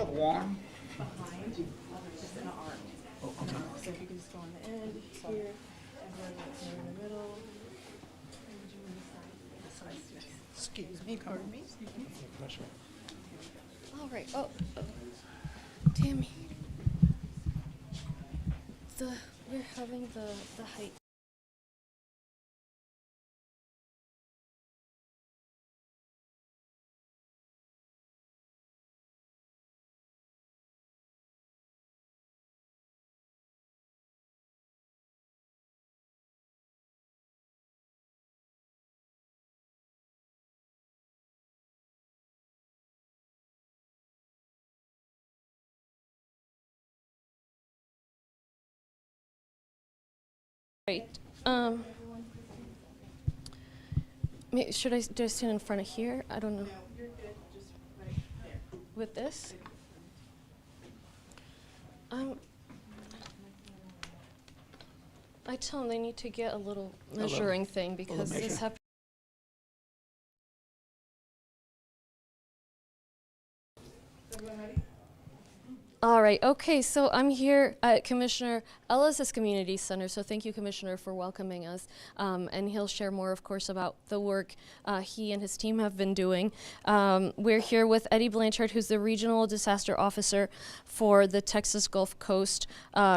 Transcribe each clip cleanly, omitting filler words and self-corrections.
the wand? behind, just in an arc. So if you can just go on the end here, and then here in the middle, and do on the side. Yes. Excuse me, pardon me. All right. Oh, damn. We're having the height. Right. Should do I stand in front of here? I don't know. No, you're good, just right there. With this? I tell them they need to get a little measuring thing because this measure. happens. All right. Okay. So I'm here at Commissioner Ellis's Community Center. So thank you, Commissioner, for welcoming us. And he'll share more, of course, about the work he and his team have been doing. We're here with Eddie Blanchard, who's the Regional Disaster Officer for the Texas Gulf Coast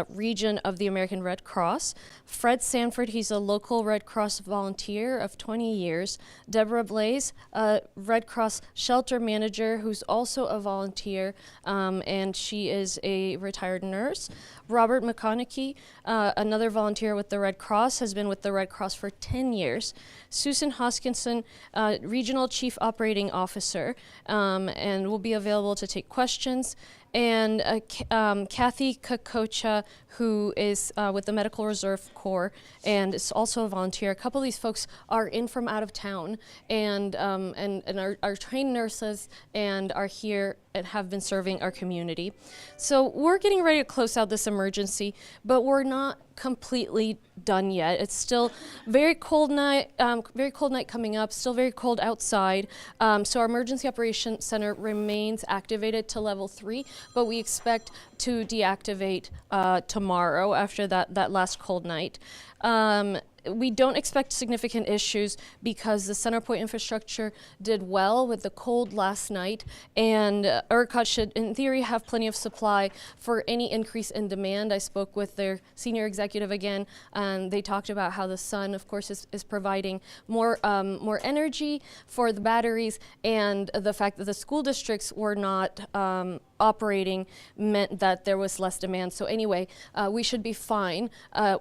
region of the American Red Cross. Fred Sanford, he's a local Red Cross volunteer of 20 years. Deborah Blaze, a Red Cross shelter manager who's also a volunteer, and she is a retired nurse. Robert McConaughey, another volunteer with the Red Cross, has been with the Red Cross for 10 years. Susan Hoskinson, Regional Chief Operating Officer, and will be available to take questions. And Kathy Kakocha, who is with the Medical Reserve Corps and is also a volunteer. A couple of these folks are in from out of town and are trained nurses and are here and have been serving our community. So we're getting ready to close out this emergency, but we're not completely done yet. It's still very cold night coming up, still very cold outside. So our Emergency Operations Center remains activated to level 3, but we expect to deactivate tomorrow after that last cold night. We don't expect significant issues because the Centerpoint infrastructure did well with the cold last night, and ERCOT should, in theory, have plenty of supply for any increase in demand. I spoke with their senior executive again, and they talked about how the sun, of course, is providing more energy for the batteries, and the fact that the school districts were not operating meant that there was less demand. So anyway, we should be fine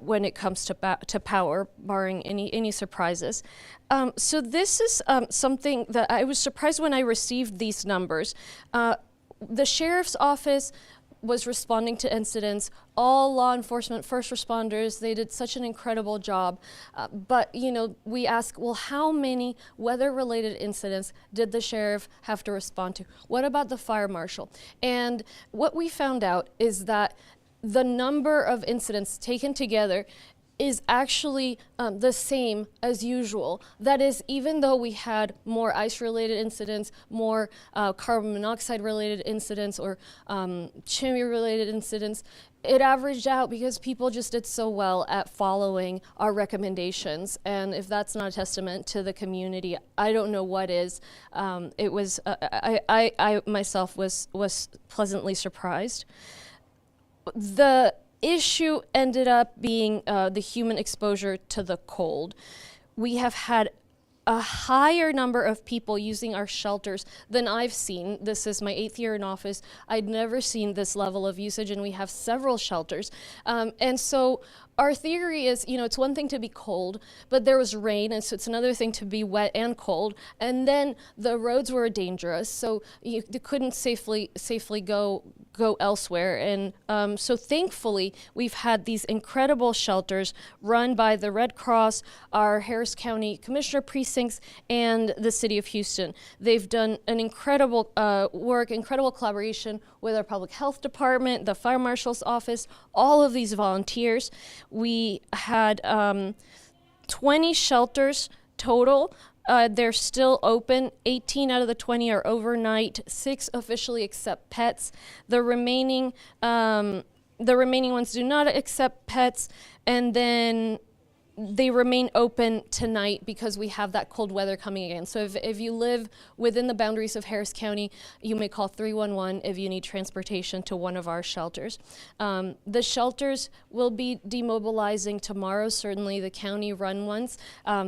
when it comes to power, barring any surprises. So this is something that I was surprised when I received these numbers. The sheriff's office was responding to incidents. All law enforcement, first responders, they did such an incredible job. But, you know, we ask, well, how many weather-related incidents did the sheriff have to respond to? What about the fire marshal? And what we found out is that the number of incidents taken together is actually the same as usual. That is, even though we had more ice-related incidents, more carbon monoxide-related incidents, or chimney-related incidents, it averaged out because people just did so well at following our recommendations. And if that's not a testament to the community, I don't know what is. It was, I myself was pleasantly surprised. The issue ended up being the human exposure to the cold. We have had a higher number of people using our shelters than I've seen. This is my 8th year in office. I'd never seen this level of usage, and we have several shelters. And so our theory is, you know, it's one thing to be cold, but there was rain, and so it's another thing to be wet and cold. And then the roads were dangerous, so you couldn't safely go elsewhere. And so thankfully, we've had these incredible shelters run by the Red Cross, our Harris County Commissioner Precincts, and the City of Houston. They've done an incredible work, incredible collaboration with our Public Health Department, the Fire Marshal's Office, all of these volunteers. We had 20 shelters total. they're still open. 18 out of the 20 are overnight. 6 officially accept pets. The remaining ones do not accept pets, and then they remain open tonight because we have that cold weather coming again. So if you live within the boundaries of Harris County, you may call 311 if you need transportation to one of our shelters. The shelters will be demobilizing tomorrow, certainly the county-run ones,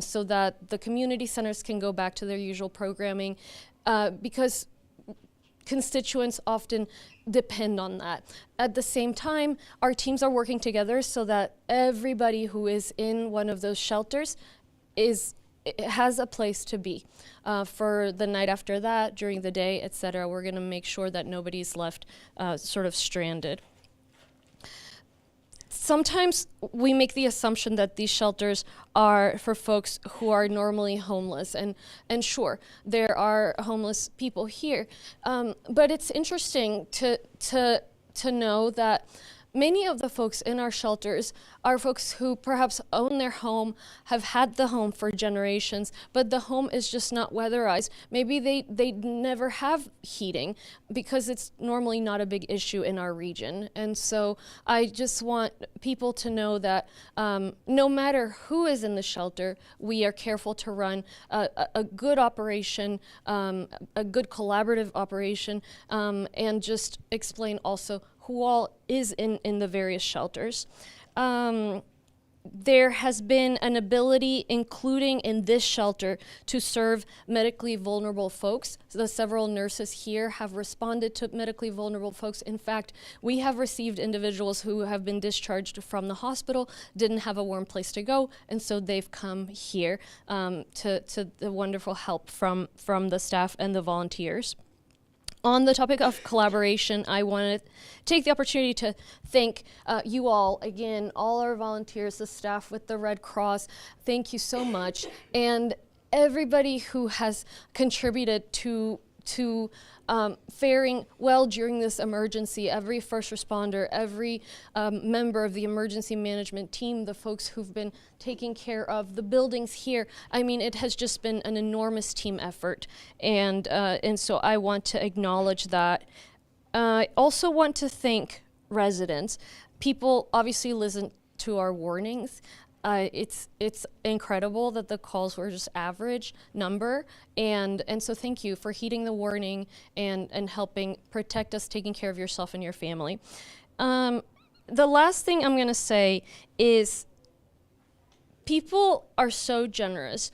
so that the community centers can go back to their usual programming, because constituents often depend on that. At the same time, our teams are working together so that everybody who is in one of those shelters has a place to be for the night after that, during the day, etc. We're going to make sure that nobody's left sort of stranded. Sometimes we make the assumption that these shelters are for folks who are normally homeless, and sure, there are homeless people here, but it's interesting to know that many of the folks in our shelters are folks who perhaps own their home, have had the home for generations, but the home is just not weatherized. Maybe they never have heating because it's normally not a big issue in our region. And so I just want people to know that no matter who is in the shelter, we are careful to run a good operation, a good collaborative operation, and just explain also who all is in the various shelters. There has been an ability, including in this shelter, to serve medically vulnerable folks. So the several nurses here have responded to medically vulnerable folks. In fact, we have received individuals who have been discharged from the hospital, didn't have a warm place to go, and so they've come here to the wonderful help from the staff and the volunteers. On the topic of collaboration, I want to take the opportunity to thank you all, again, all our volunteers, the staff with the Red Cross. Thank you so much. And everybody who has contributed to faring well during this emergency, every first responder, every member of the emergency management team, the folks who've been taking care of the buildings here. I mean, it has just been an enormous team effort, and so I want to acknowledge that. I also want to thank residents. People obviously listen to our warnings. It's incredible that the calls were just average number, and so thank you for heeding the warning and helping protect us, taking care of yourself and your family. The last thing I'm going to say is people are so generous,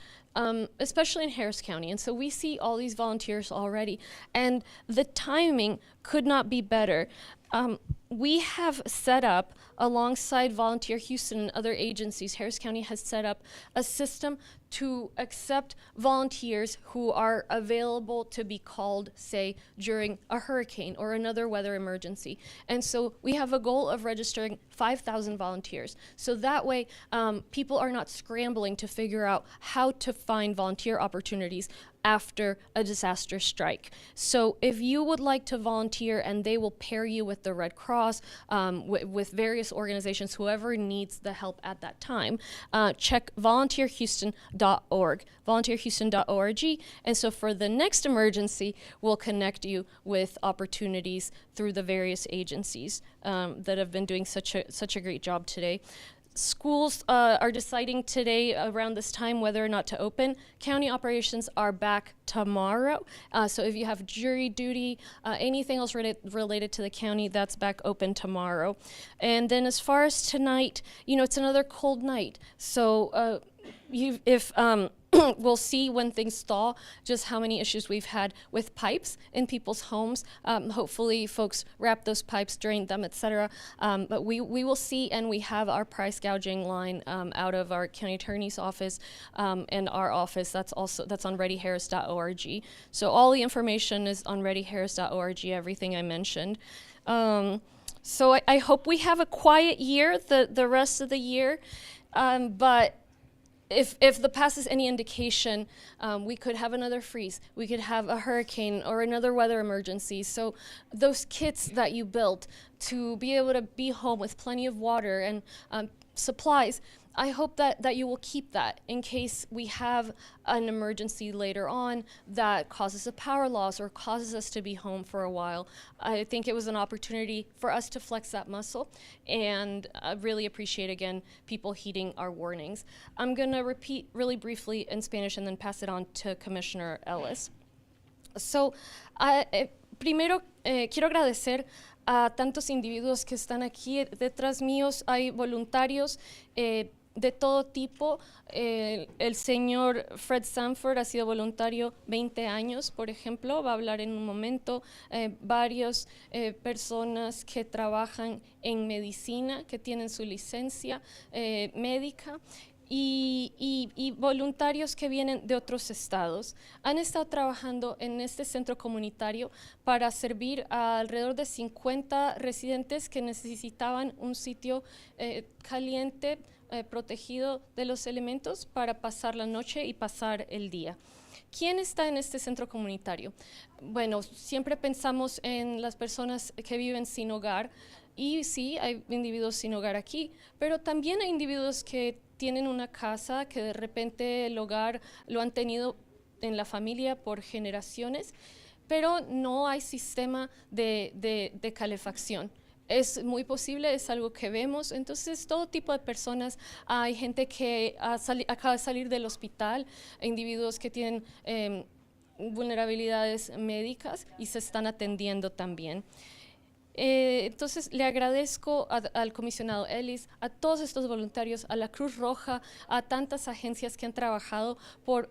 especially in Harris County, and so we see all these volunteers already, and the timing could not be better. We have set up, alongside Volunteer Houston and other agencies, Harris County has set up a system to accept volunteers who are available to be called, say, during a hurricane or another weather emergency. And so we have a goal of registering 5,000 volunteers. So that way, people are not scrambling to figure out how to find volunteer opportunities after a disaster strike. So if you would like to volunteer, and they will pair you with the Red Cross, with various organizations, whoever needs the help at that time, check volunteerhouston.org, volunteerhouston.org. And so for the next emergency, we'll connect you with opportunities through the various agencies that have been doing such a great job today. Schools are deciding today around this time whether or not to open. County operations are back tomorrow. So if you have jury duty, anything else related to the county, that's back open tomorrow. And then as far as tonight, it's another cold night. So we'll see when things thaw just how many issues we've had with pipes in people's homes. Hopefully folks wrap those pipes, drain them, etc. But we will see, and we have our price gouging line out of our county attorney's office and our office. That's on readyharris.org. So all the information is on readyharris.org, everything I mentioned. So I hope we have a quiet year the rest of the year, but if the past is any indication, we could have another freeze. We could have a hurricane or another weather emergency. So those kits that you built to be able to be home with plenty of water and supplies, I hope that you will keep that in case we have an emergency later on that causes a power loss or causes us to be home for a while. I think it was an opportunity for us to flex that muscle, and I really appreciate, again, people heeding our warnings. I'm going to repeat really briefly in Spanish and then pass it on to Commissioner Ellis. So, primero, quiero agradecer a tantos individuos que están aquí. Detrás míos hay voluntarios de todo tipo. El señor Fred Sanford ha sido voluntario 20 años, por ejemplo, va a hablar en un momento. Varias personas que trabajan en medicina, que tienen su licencia médica. Y voluntarios que vienen de otros estados. Han estado trabajando en este centro comunitario para servir a alrededor de 50 residentes que necesitaban un sitio caliente, protegido de los elementos para pasar la noche y pasar el día. ¿Quién está en este centro comunitario? Bueno, siempre pensamos en las personas que viven sin hogar, y sí, hay individuos sin hogar aquí, pero también hay individuos que tienen una casa, que de repente el hogar lo han tenido en la familia por generaciones, pero no hay sistema de calefacción. Es muy posible, es algo que vemos. Entonces, todo tipo de personas. Hay gente que acaba de salir del hospital, individuos que tienen vulnerabilidades médicas y se están atendiendo también. Entonces, le agradezco al comisionado Ellis, a todos estos voluntarios, a la Cruz Roja, a tantas agencias que han trabajado por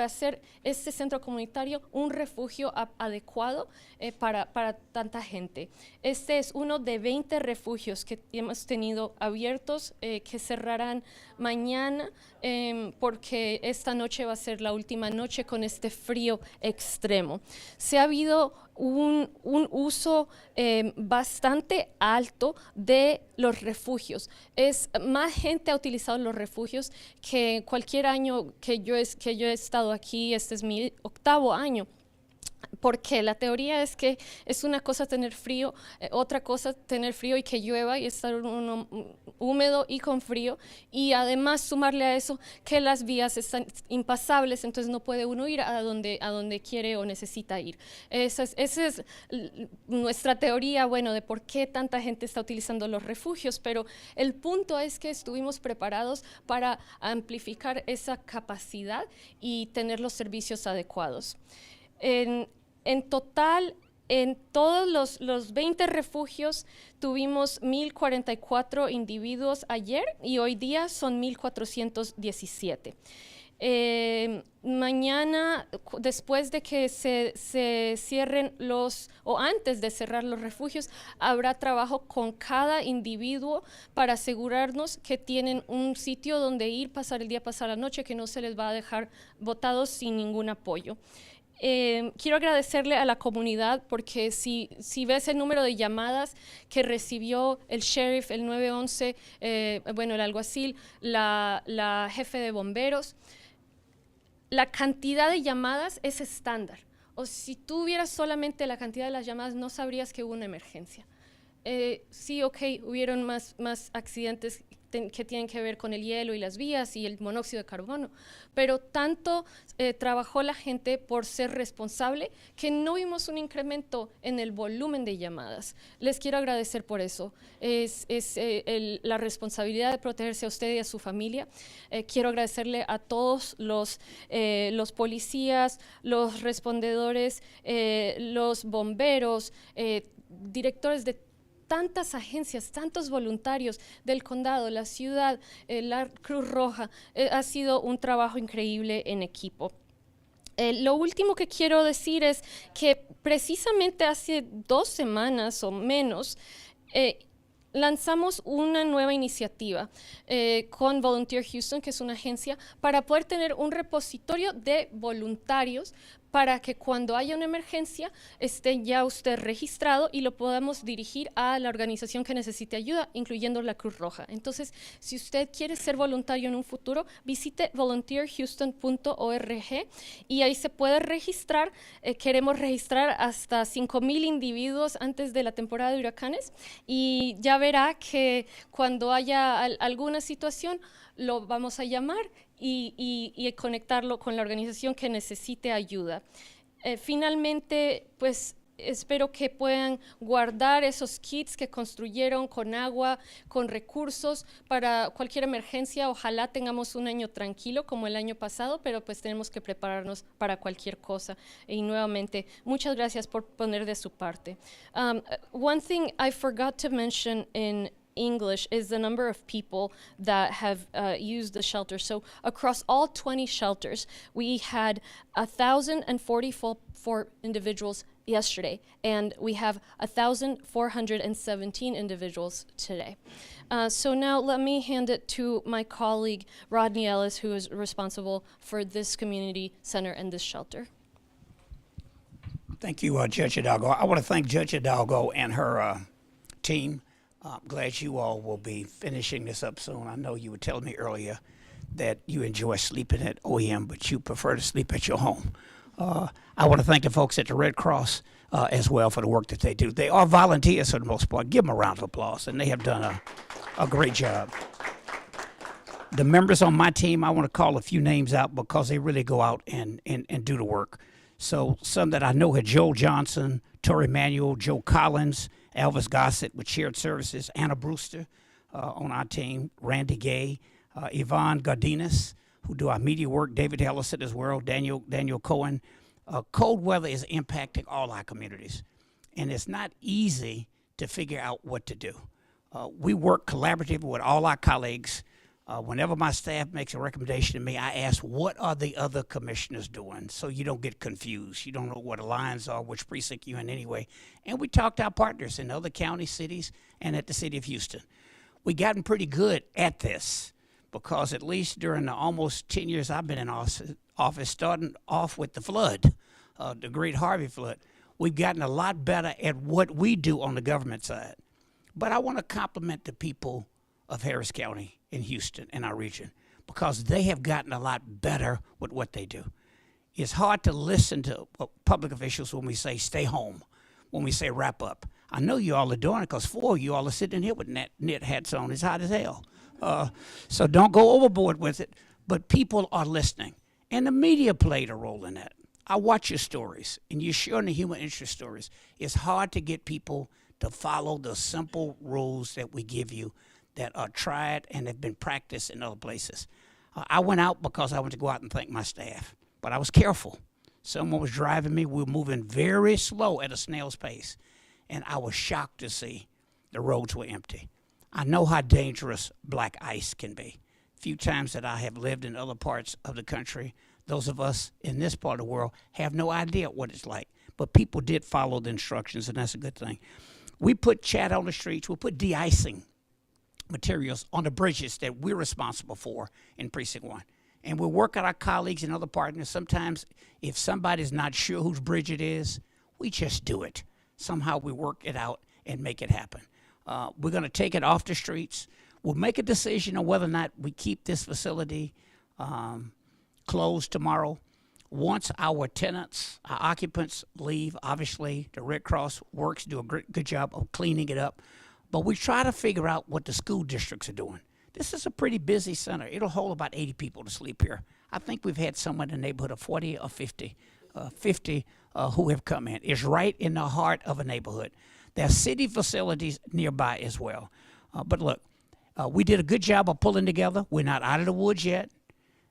hacer este centro comunitario un refugio adecuado para tanta gente. Este es uno de 20 refugios que hemos tenido abiertos, que cerrarán mañana, porque esta noche va a ser la última noche con este frío extremo. Se ha habido un uso bastante alto de los refugios. Más gente ha utilizado los refugios que cualquier año que yo he estado aquí. Este es mi 8º año. Porque la teoría es que es una cosa tener frío, otra cosa tener frío y que llueva y estar uno húmedo y con frío, y además sumarle a eso que las vías están impasables, entonces no puede uno ir a donde quiere o necesita ir. Esa es nuestra teoría, bueno, de por qué tanta gente está utilizando los refugios, pero el punto es que estuvimos preparados para amplificar esa capacidad y tener los servicios adecuados. En total, en todos los 20 refugios tuvimos 1,044 individuos ayer y hoy día son 1,417. Mañana, después de que se cierren o antes de cerrar los refugios, habrá trabajo con cada individuo para asegurarnos que tienen un sitio donde ir, pasar el día, pasar la noche, que no se les va a dejar botados sin ningún apoyo. Quiero agradecerle a la comunidad porque si ves el número de llamadas que recibió el sheriff, el 911, bueno, el alguacil, la jefe de bomberos, la cantidad de llamadas es estándar. O si tú vieras solamente la cantidad de las llamadas, no sabrías que hubo una emergencia. Sí, ok, hubieron más accidentes que tienen que ver con el hielo y las vías y el monóxido de carbono, pero tanto trabajó la gente por ser responsable que no vimos un incremento en el volumen de llamadas. Les quiero agradecer por eso. Es la responsabilidad de protegerse a usted y a su familia. Quiero agradecerle a todos los policías, los respondedores, los bomberos, directores de tantas agencias, tantos voluntarios del condado, la ciudad, la Cruz Roja. Ha sido un trabajo increíble en equipo. Lo último que quiero decir es que precisamente hace 2 semanas o menos lanzamos una nueva iniciativa con Volunteer Houston, que es una agencia, para poder tener un repositorio de voluntarios para que cuando haya una emergencia esté ya usted registrado y lo podamos dirigir a la organización que necesite ayuda, incluyendo la Cruz Roja. Entonces, si usted quiere ser voluntario en un futuro, visite volunteerhouston.org y ahí se puede registrar. Queremos registrar hasta 5,000 individuos antes de la temporada de huracanes y ya verá que cuando haya alguna situación lo vamos a llamar y conectarlo con la organización que necesite ayuda. Finalmente, pues espero que puedan guardar esos kits que construyeron con agua, con recursos para cualquier emergencia. Ojalá tengamos un año tranquilo como el año pasado, pero pues tenemos que prepararnos para cualquier cosa. Y nuevamente, muchas gracias por poner de su parte. One thing I forgot to mention in English is the number of people that have used the shelter. So across all 20 shelters, we had 1,044 individuals yesterday, and we have 1,417 individuals today. So now let me hand it to my colleague, Rodney Ellis, who is responsible for this community center and this shelter. Thank you, Judge Hidalgo. I want to thank Judge Hidalgo and her team. I'm glad you all will be finishing this up soon. I know you were telling me earlier that you enjoy sleeping at OEM, but you prefer to sleep at your home. I want to thank the folks at the Red Cross as well for the work that they do. They are volunteers for the most part. Give them a round of applause, and they have done a great job. The members on my team, I want to call a few names out because they really go out and do the work. So some that I know are Joel Johnson, Tori Manuel, Joe Collins, Elvis Gossett with Shared Services, Anna Brewster on our team, Randy Gay, Yvonne Gardinas, who do our media work, David Ellison as well, Daniel Cohen. Cold weather is impacting all our communities, and it's not easy to figure out what to do. We work collaboratively with all our colleagues. Whenever my staff makes a recommendation to me, I ask, what are the other commissioners doing? So you don't get confused. You don't know what the lines are, which precinct you're in anyway. And we talk to our partners in other county cities and at the city of Houston. We've gotten pretty good at this because at least during the almost 10 years I've been in office, starting off with the flood, the Great Harvey flood, we've gotten a lot better at what we do on the government side. But I want to compliment the people of Harris County in Houston and our region because they have gotten a lot better with what they do. It's hard to listen to public officials when we say stay home, when we say wrap up. I know you all are doing it because 4 of you all are sitting here with knit hats on. It's hot as hell. So don't go overboard with it, but people are listening. And the media played a role in that. I watch your stories, and you're sharing the human interest stories. It's hard to get people to follow the simple rules that we give you that are tried and have been practiced in other places. I went out because I wanted to go out and thank my staff, but I was careful. Someone was driving me. We were moving very slow at a snail's pace, and I was shocked to see the roads were empty. I know how dangerous black ice can be. A few times that I have lived in other parts of the country, those of us in this part of the world have no idea what it's like, but people did follow the instructions, and that's a good thing. We put chat on the streets. We put de-icing materials on the bridges that we're responsible for in Precinct 1. And we work with our colleagues and other partners. Sometimes if somebody's not sure whose bridge it is, we just do it. Somehow we work it out and make it happen. We're going to take it off the streets. We'll make a decision on whether or not we keep this facility closed tomorrow. Once our tenants, our occupants leave, obviously the Red Cross works, do a good job of cleaning it up. But we try to figure out what the school districts are doing. This is a pretty busy center. It'll hold about 80 people to sleep here. I think we've had someone in the neighborhood of 40 or 50 who have come in. It's right in the heart of a neighborhood. There are city facilities nearby as well. But look, we did a good job of pulling together. We're not out of the woods yet.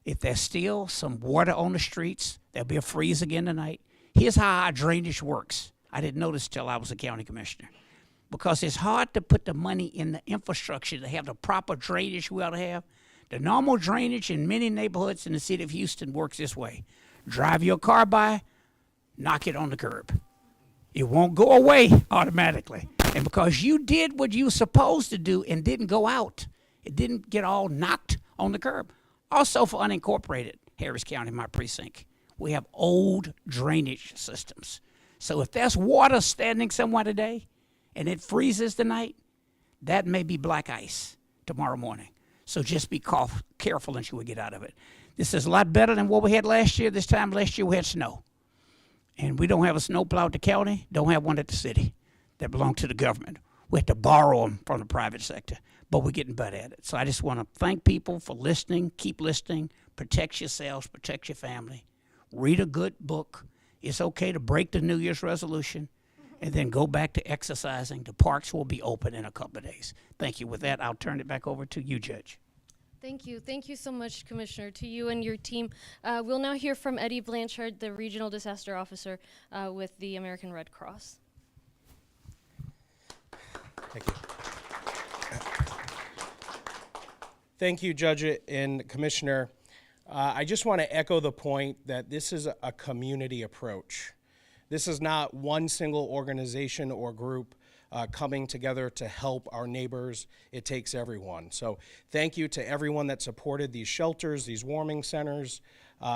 If there's still some water on the streets, there'll be a freeze again tonight. Here's how our drainage works. I didn't notice till I was a county commissioner. Because it's hard to put the money in the infrastructure to have the proper drainage we ought to have. The normal drainage in many neighborhoods in the city of Houston works this way. Drive your car by, knock it on the curb. It won't go away automatically. And because you did what you were supposed to do and didn't go out, it didn't get all knocked on the curb. Also for unincorporated Harris County, my precinct, We have old drainage systems. So if there's water standing somewhere today and it freezes tonight, that may be black ice tomorrow morning. So just be careful until we get out of it. This is a lot better than what we had last year. This time last year we had snow. And we don't have a snowplow at the county, don't have one at the city that belong to the government. We have to borrow them from the private sector, but we're getting better at it. So I just want to thank people for listening. Keep listening. Protect yourselves. Protect your family. Read a good book. It's okay to break the New Year's resolution and then go back to exercising. The parks will be open in a couple of days. Thank you. With that, I'll turn it back over to you, Judge. Thank you. Thank you so much, Commissioner, to you and your team. We'll now hear from Eddie Blanchard, the Regional Disaster Officer with the American Red Cross. Thank you. Thank you, Judge and Commissioner. I just want to echo the point that this is a community approach. This is not one single organization or group coming together to help our neighbors. It takes everyone. So thank you to everyone that supported these shelters, these warming centers,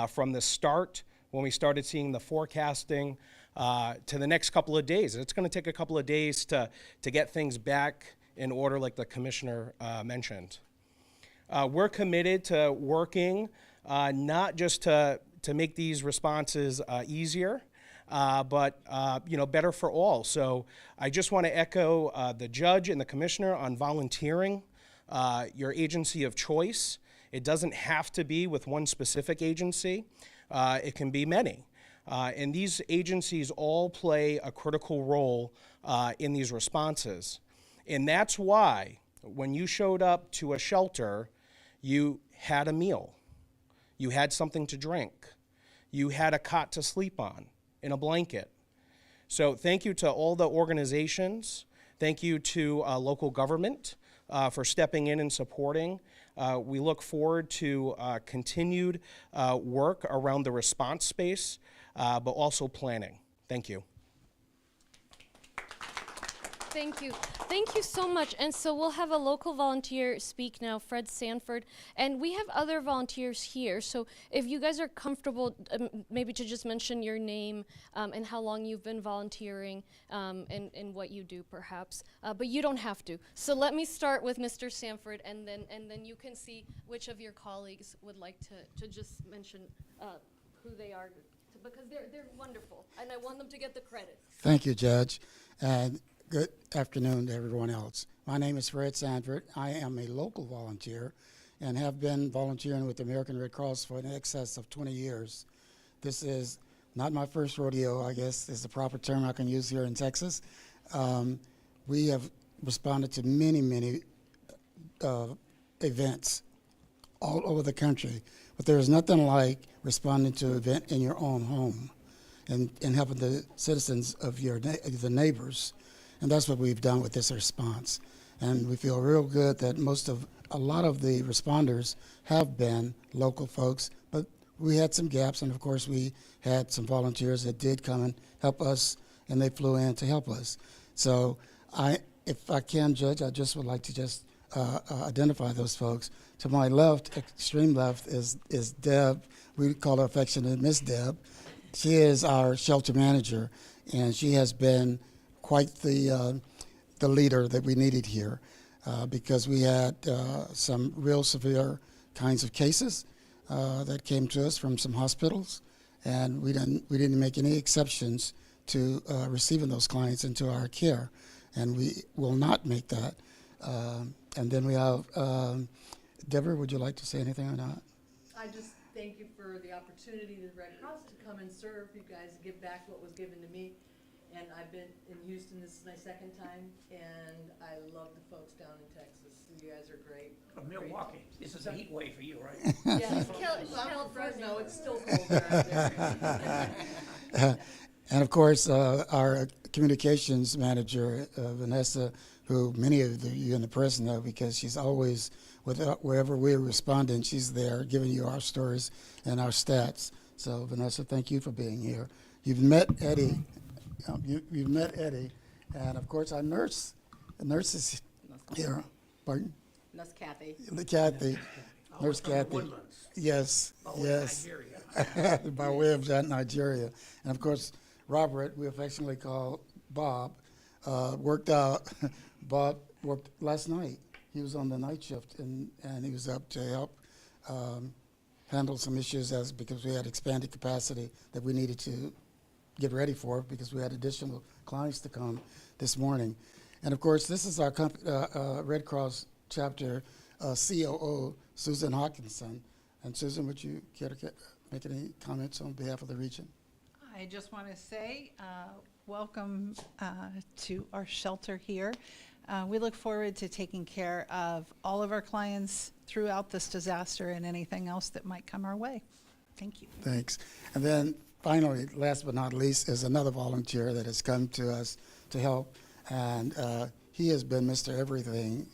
from the start when we started seeing the forecasting to the next couple of days. It's going to take a couple of days to get things back in order, like the Commissioner mentioned. We're committed to working not just to make these responses easier, but better for all. So I just want to echo the judge and the commissioner on volunteering, your agency of choice. It doesn't have to be with one specific agency. It can be many. And these agencies all play a critical role in these responses. And that's why when you showed up to a shelter, you had a meal. You had something to drink. You had a cot to sleep on and a blanket. So thank you to all the organizations. Thank you to local government for stepping in and supporting. We look forward to continued work around the response space, but also planning. Thank you. Thank you. Thank you so much. And so we'll have a local volunteer speak now, Fred Sanford, and we have other volunteers here. So if you guys are comfortable, maybe to just mention your name and how long you've been volunteering and what you do, perhaps. But you don't have to. So let me start with Mr. Sanford, and then you can see which of your colleagues would like to just mention who they are, because they're wonderful, and I want them to get the credit. Thank you, Judge. And good afternoon to everyone else. My name is Fred Sanford. I am a local volunteer and have been volunteering with the American Red Cross for in excess of 20 years. This is not my first rodeo, I guess is the proper term I can use here in Texas. We have responded to many events all over the country, but there is nothing like responding to an event in your own home and helping the citizens of the neighbors. And that's what we've done with this response. And we feel real good that a lot of the responders have been local folks, but we had some gaps, and of course we had some volunteers that did come and help us, and they flew in to help us. So if I can, Judge, I just would like to just identify those folks. To my left, extreme left, is Deb. We call her affectionately Miss Deb. She is our shelter manager, and she has been quite the leader that we needed here because we had some real severe kinds of cases that came to us from some hospitals, and we didn't make any exceptions to receiving those clients into our care, and we will not make that. And then we have Deborah. Would you like to say anything or not? I just thank you for the opportunity to the Red Cross to come and serve you guys, give back what was given to me. And I've been in Houston, this is my second time, and I love the folks down in Texas. You guys are great. From Milwaukee. This is a heat wave for you, right? Yeah, I'm from Fresno, it's still cold there. And of course, our communications manager, Vanessa, who many of you in the press know because she's always, wherever we're responding, she's there giving you our stories and our stats. So Vanessa, thank you for being here. You've met Eddie. You've met Eddie, and of course our nurse. The nurse is here. Pardon? That's Kathy. Kathy. Nurse from the Kathy. Woodlands. Yes, Oh, in yes. Nigeria. by way of that Nigeria. And of course, Robert, we affectionately call Bob, worked out. Bob worked last night. He was on the night shift, and he was up to help handle some issues because we had expanded capacity that we needed to get ready for because we had additional clients to come this morning. And of course, this is our Red Cross chapter COO, Susan Hawkinson. And Susan, would you care to make any comments on behalf of the region? I just want to say welcome to our shelter here. We look forward to taking care of all of our clients throughout this disaster and anything else that might come our way. Thank you. Thanks. And then finally, last but not least, is another volunteer that has come to us to help. And he has been Mr. Everything,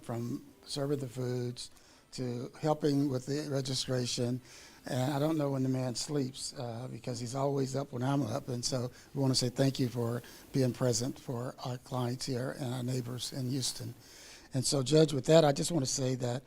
from serving the foods to helping with the registration. And I don't know when the man sleeps because he's always up when I'm up. And so we want to say thank you for being present for our clients here and our neighbors in Houston. And so, Judge, with that, I just want to say that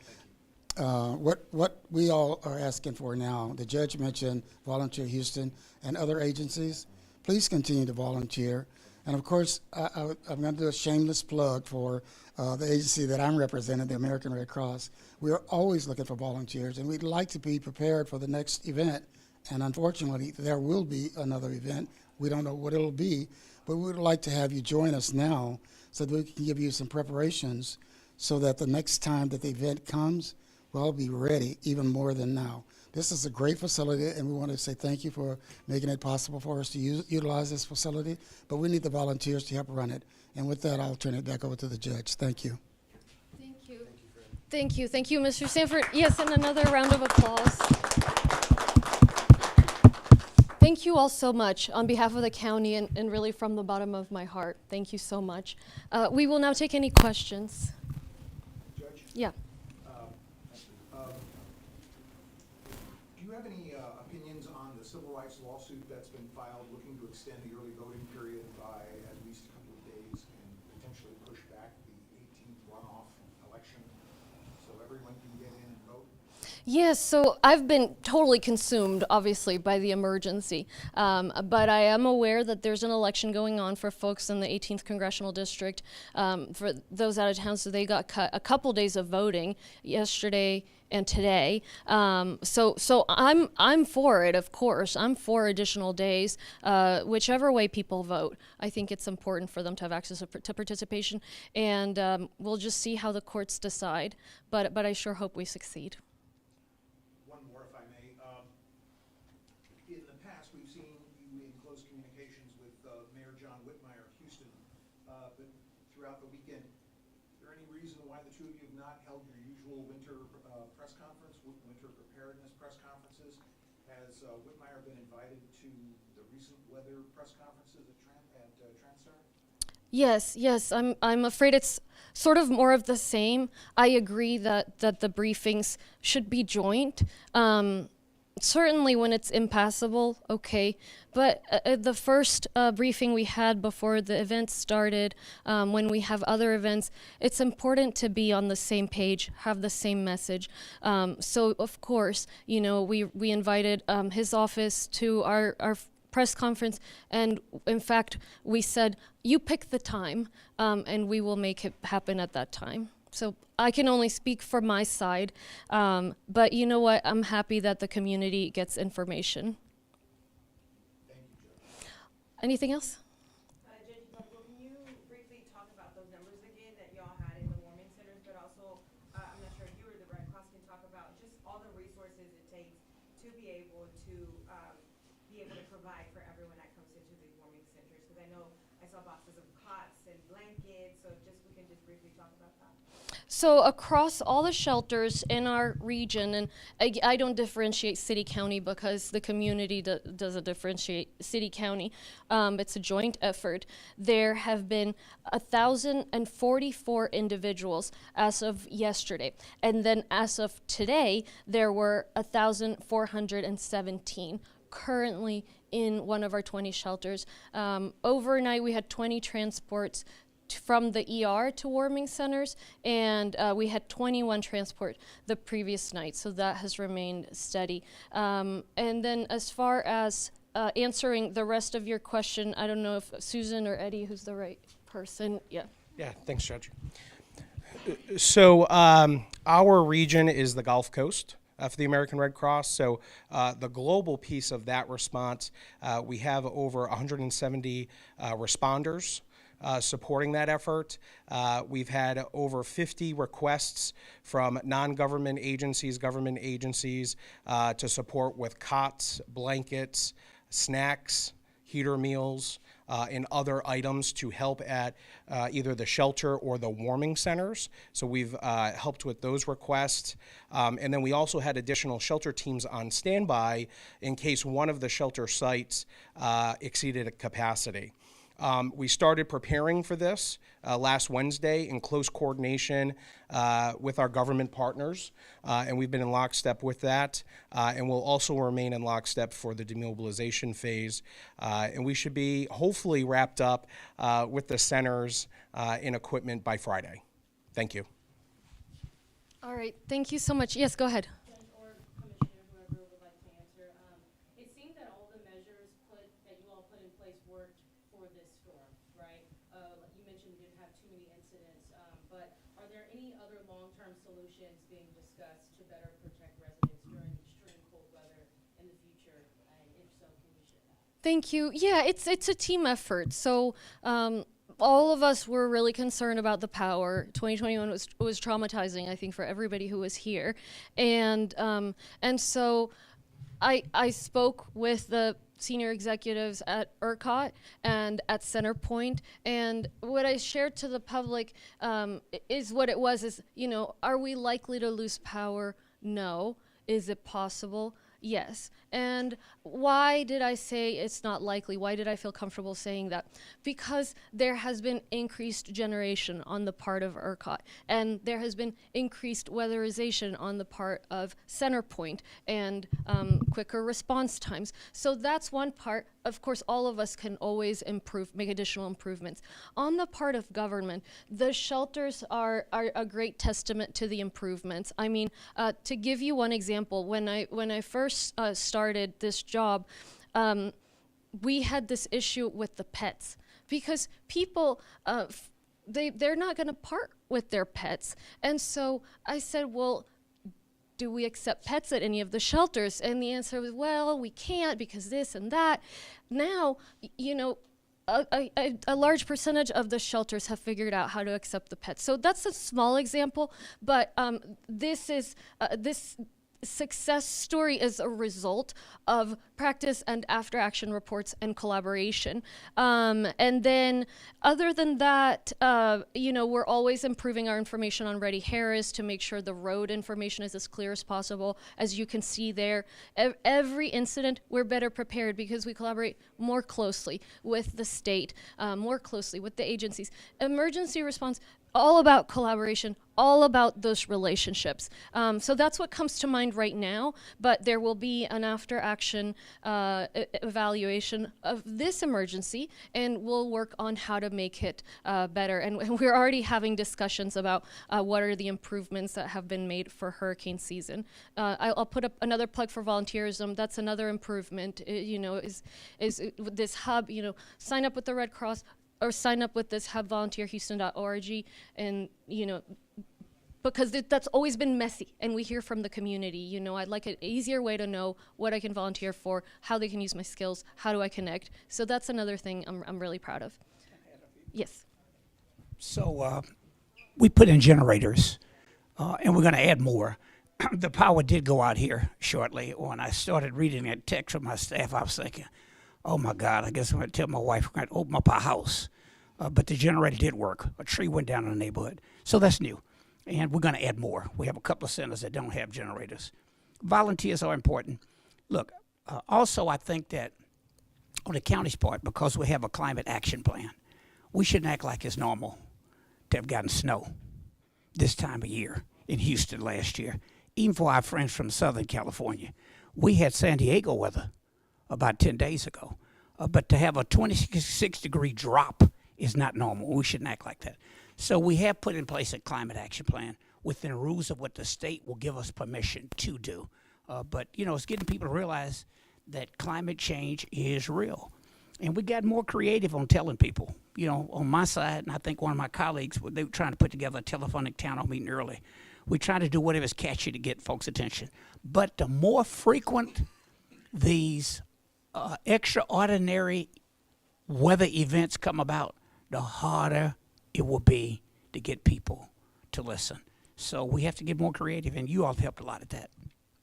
what we all are asking for now, the judge mentioned Volunteer Houston and other agencies. Please continue to volunteer. And of course, I'm going to do a shameless plug for the agency that I'm representing, the American Red Cross. We are always looking for volunteers, and we'd like to be prepared for the next event. And unfortunately, there will be another event. We don't know what it'll be, but we would like to have you join us now so that we can give you some preparations so that the next time that the event comes, we'll be ready even more than now. This is a great facility, and we want to say thank you for making it possible for us to utilize this facility, but we need the volunteers to help run it. And with that, I'll turn it back over to the judge. Thank you. Thank you. Thank you. Thank you, Mr. Sanford. Yes, and another round of applause. Thank you all so much on behalf of the county and really from the bottom of my heart. Thank you so much. We will now take any questions. Judge? Yeah. Do you have any opinions on the civil rights lawsuit that's been filed looking to extend the early voting period by at least a couple of days and potentially push back the 18th runoff election so everyone can get in and vote? Yes, so I've been totally consumed, obviously, by the emergency. But I am aware that there's an election going on for folks in the 18th Congressional District. For those out of town, so they got cut a couple days of voting yesterday and today. So I'm for it, of course. I'm for additional days, whichever way people vote. I think it's important for them to have access to participation, and we'll just see how the courts decide. But I sure hope we succeed. One more, if I may. In the past, we've seen you in close communications with Mayor John Whitmire of Houston, but throughout the weekend, is there any reason why the two of you have not held your usual winter press conference, winter preparedness press conferences? Has Whitmire been invited to the recent weather press conferences at Transtar? Yes. I'm afraid it's sort of more of the same. I agree that the briefings should be joint. Certainly when it's impassable, okay. But the first briefing we had before the event started, when we have other events, it's important to be on the same page, have the same message. So of course, we invited his office to our press conference, and in fact, we said, you pick the time, and we will make it happen at that time. So I can only speak for my side, but you know what? I'm happy that the community gets information. Thank you, Judge. Anything else? Judge Bumble, can you briefly talk about those numbers again that y'all had in the warming centers, but also, I'm not sure if you or the Red Cross can talk about just all the resources it takes to be able to provide for everyone that comes into the warming centers, because I know I saw boxes of cots and blankets, so just we can just briefly talk about that. So across all the shelters in our region, and I don't differentiate city-county because the community doesn't differentiate city-county. It's a joint effort. There have been 1,044 individuals as of yesterday. And then as of today, there were 1,417 currently in one of our 20 shelters. Overnight, we had 20 transports. from the ER to warming centers, and we had 21 transport the previous night, so that has remained steady. And then as far as answering the rest of your question, I don't know if Susan or Eddie, who's the right person, yeah. Yeah, thanks, Judge. So our region is the Gulf Coast for the American Red Cross. So the global piece of that response, we have over 170 responders supporting that effort. We've had over 50 requests from non-government agencies, government agencies to support with cots, blankets, snacks, heater meals, and other items to help at either the shelter or the warming centers. So we've helped with those requests. And then we also had additional shelter teams on standby in case one of the shelter sites exceeded capacity. We started preparing for this last Wednesday in close coordination with our government partners, and we've been in lockstep with that, and we'll also remain in lockstep for the demobilization phase, and we should be hopefully wrapped up with the centers and equipment by Friday. Thank you. All right, thank you so much. Yes, go ahead. Or Commissioner, whoever would like to answer. It seemed that all the measures that you all put in place worked for this storm, right? Like you mentioned, you didn't have too many incidents, but are there any other long-term solutions being discussed to better protect residents during extreme cold weather in the future? And if so, can you share that? Thank you. Yeah, it's a team effort. So all of us were really concerned about the power. 2021 was traumatizing, I think, for everybody who was here, and so I spoke with the senior executives at ERCOT and at Centerpoint, and what I shared to the public is what it was, is, you know, are we likely to lose power? No. Is it possible? Yes. And why did I say it's not likely? Why did I feel comfortable saying that? Because there has been increased generation on the part of ERCOT, and there has been increased weatherization on the part of Centerpoint, and quicker response times. So that's one part. Of course, all of us can always improve, make additional improvements. On the part of government, the shelters are a great testament to the improvements. I mean, to give you one example, when I first started this job, we had this issue with the pets, because people, they're not going to part with their pets. And so I said, well, do we accept pets at any of the shelters? And the answer was, well, we can't because this and that. Now, you know, a large percentage of the shelters have figured out how to accept the pets. So that's a small example, but this success story is a result of practice and after action reports and collaboration. And then other than that, you know, we're always improving our information on Ready Harris to make sure the road information is as clear as possible. As you can see there, every incident, we're better prepared because we collaborate more closely with the state, more closely with the agencies. Emergency response, all about collaboration, all about those relationships. So that's what comes to mind right now, but there will be an after action evaluation of this emergency, and we'll work on how to make it better. And we're already having discussions about what are the improvements that have been made for hurricane season. I'll put up another plug for volunteerism. That's another improvement, you know, is this hub, you know, sign up with the Red Cross, or sign up with this hub, volunteerhouston.org, and, you know, because that's always been messy, and we hear from the community, you know, I'd like an easier way to know what I can volunteer for, how they can use my skills, how do I connect. So that's another thing I'm really proud of. Yes. So we put in generators, and we're going to add more. The power did go out here shortly. When I started reading that text from my staff, I was thinking, oh my God, I guess I'm going to tell my wife we're going to open up our house. But the generator did work. A tree went down in the neighborhood. So that's new. And we're going to add more. We have a couple of centers that don't have generators. Volunteers are important. Look, also I think that on the county's part, because we have a climate action plan, we shouldn't act like it's normal to have gotten snow this time of year in Houston last year. Even for our friends from Southern California. We had San Diego weather about 10 days ago. But to have a 26-degree drop is not normal. We shouldn't act like that. So we have put in place a climate action plan within the rules of what the state will give us permission to do. But, you know, it's getting people to realize that climate change is real. And we got more creative on telling people. You know, on my side, and I think one of my colleagues, they were trying to put together a telephonic town hall meeting early. We try to do whatever's catchy to get folks' attention. But the more frequent these extraordinary weather events come about, the harder it will be to get people to listen. So we have to get more creative, and you all have helped a lot at that.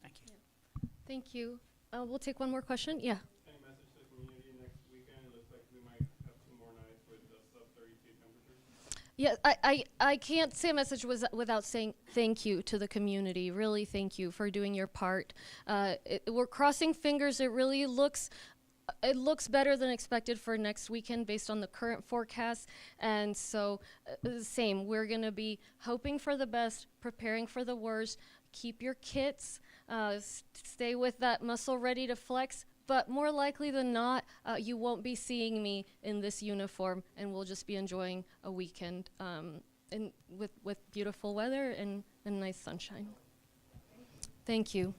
Thank you. Thank you. We'll take one more question. Yeah. Any message to the community next weekend? It looks like we might have 2 more nights with the sub-32 temperatures. Yeah, I can't say a message without saying thank you to the community. Really, thank you for doing your part. We're crossing fingers. It really looks better than expected for next weekend based on the current forecast. And so, same. We're going to be hoping for the best, preparing for the worst. Keep your kits. Stay with that muscle ready to flex. But more likely than not, you won't be seeing me in this uniform, and we'll just be enjoying a weekend with beautiful weather and nice sunshine. Thank you.